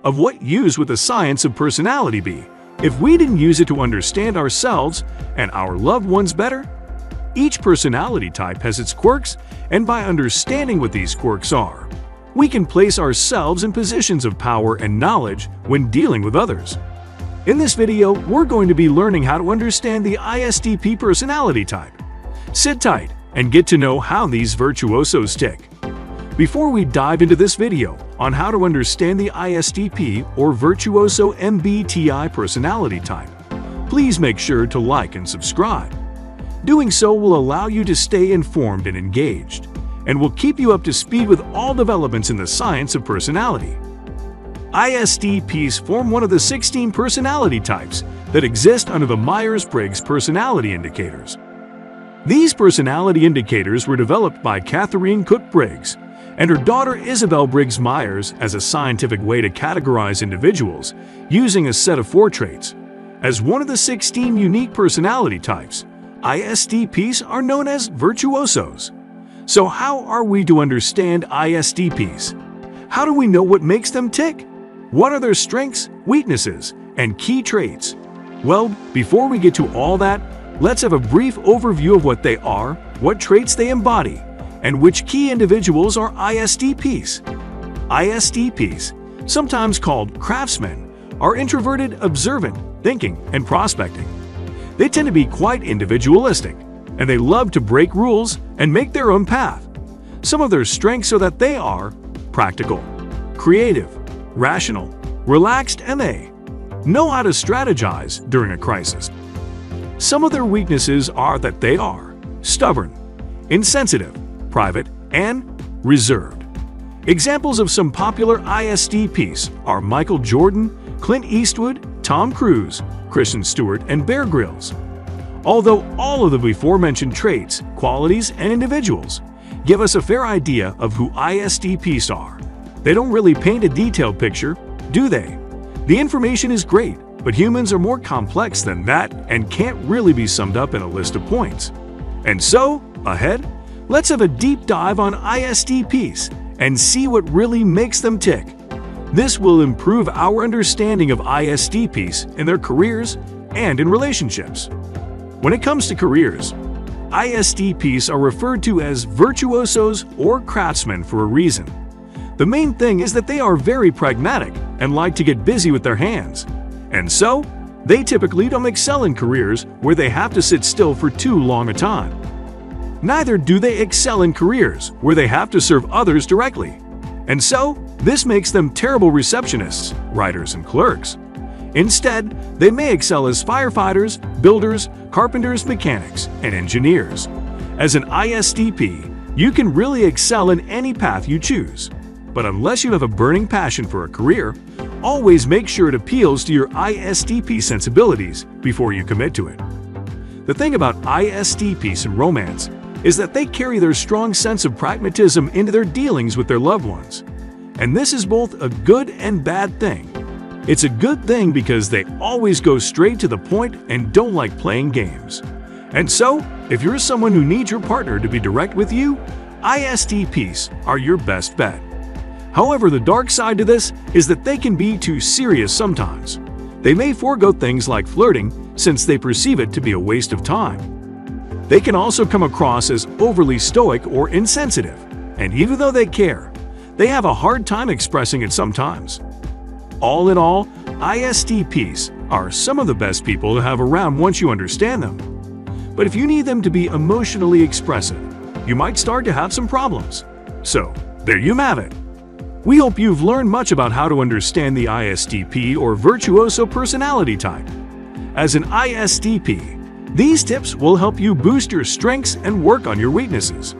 of what use would the science of personality be if we didn't use it to understand ourselves and our loved ones better? Each personality type has its quirks, and by understanding what these quirks are, we can place ourselves in positions of power and knowledge when dealing with others. In this video, we're going to be learning how to understand the ISTP personality type. Sit tight and get to know how these virtuosos tick. Before we dive into this video on how to understand the ISTP or Virtuoso MBTI personality type, please make sure to like and subscribe. Doing so will allow you to stay informed and engaged, and will keep you up to speed with all developments in the science of personality. ISTPs form one of the 16 personality types that exist under the Myers-Briggs personality indicators. These personality indicators were developed by Catherine Cook Briggs and her daughter Isabel Briggs Myers as a scientific way to categorize individuals using a set of 4 traits. As one of the 16 unique personality types, ISTPs are known as virtuosos. So how are we to understand ISTPs? How do we know what makes them tick? What are their strengths, weaknesses, and key traits? Well, before we get to all that, let's have a brief overview of what they are, what traits they embody, and which key individuals are ISTPs. ISTPs, sometimes called craftsmen, are introverted, observant, thinking, and prospecting. They tend to be quite individualistic, and they love to break rules and make their own path. Some of their strengths are that they are practical, creative, rational, relaxed, and they know how to strategize during a crisis. Some of their weaknesses are that they are stubborn, insensitive, private, and reserved. Examples of some popular ISTPs are Michael Jordan, Clint Eastwood, Tom Cruise, Kristen Stewart, and Bear Grylls. Although all of the before-mentioned traits, qualities, and individuals give us a fair idea of who ISTPs are, they don't really paint a detailed picture, do they? The information is great, but humans are more complex than that and can't really be summed up in a list of points. And so, ahead, let's have a deep dive on ISTPs and see what really makes them tick. This will improve our understanding of ISTPs in their careers and in relationships. When it comes to careers, ISTPs are referred to as virtuosos or craftsmen for a reason. The main thing is that they are very pragmatic and like to get busy with their hands. And so, they typically don't excel in careers where they have to sit still for too long a time. Neither do they excel in careers where they have to serve others directly. And so, this makes them terrible receptionists, writers, and clerks. Instead, they may excel as firefighters, builders, carpenters, mechanics, and engineers. As an ISTP, you can really excel in any path you choose. But unless you have a burning passion for a career, always make sure it appeals to your ISTP sensibilities before you commit to it. The thing about ISTPs in romance is that they carry their strong sense of pragmatism into their dealings with their loved ones. And this is both a good and bad thing. It's a good thing because they always go straight to the point and don't like playing games. And so, if you're someone who needs your partner to be direct with you, ISTPs are your best bet. However, the dark side to this is that they can be too serious sometimes. They may forego things like flirting since they perceive it to be a waste of time. They can also come across as overly stoic or insensitive, and even though they care, they have a hard time expressing it sometimes. All in all, ISTPs are some of the best people to have around once you understand them. But if you need them to be emotionally expressive, you might start to have some problems. So, there you have it. We hope you've learned much about how to understand the ISTP or virtuoso personality type. As an ISTP, these tips will help you boost your strengths and work on your weaknesses.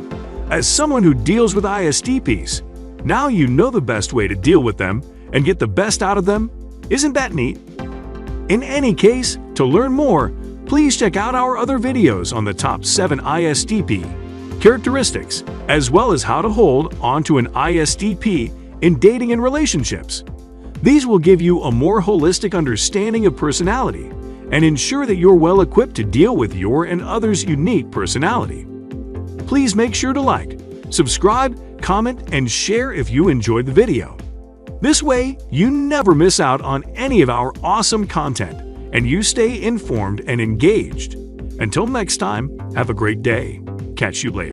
As someone who deals with ISTPs, now you know the best way to deal with them and get the best out of them. Isn't that neat? In any case, to learn more, please check out our other videos on the top 7 ISTP characteristics, as well as how to hold on to an ISTP in dating and relationships. These will give you a more holistic understanding of personality and ensure that you're well equipped to deal with your and others' unique personality. Please make sure to like, subscribe, comment, and share if you enjoyed the video. This way, you never miss out on any of our awesome content, and you stay informed and engaged. Until next time, have a great day. Catch you later.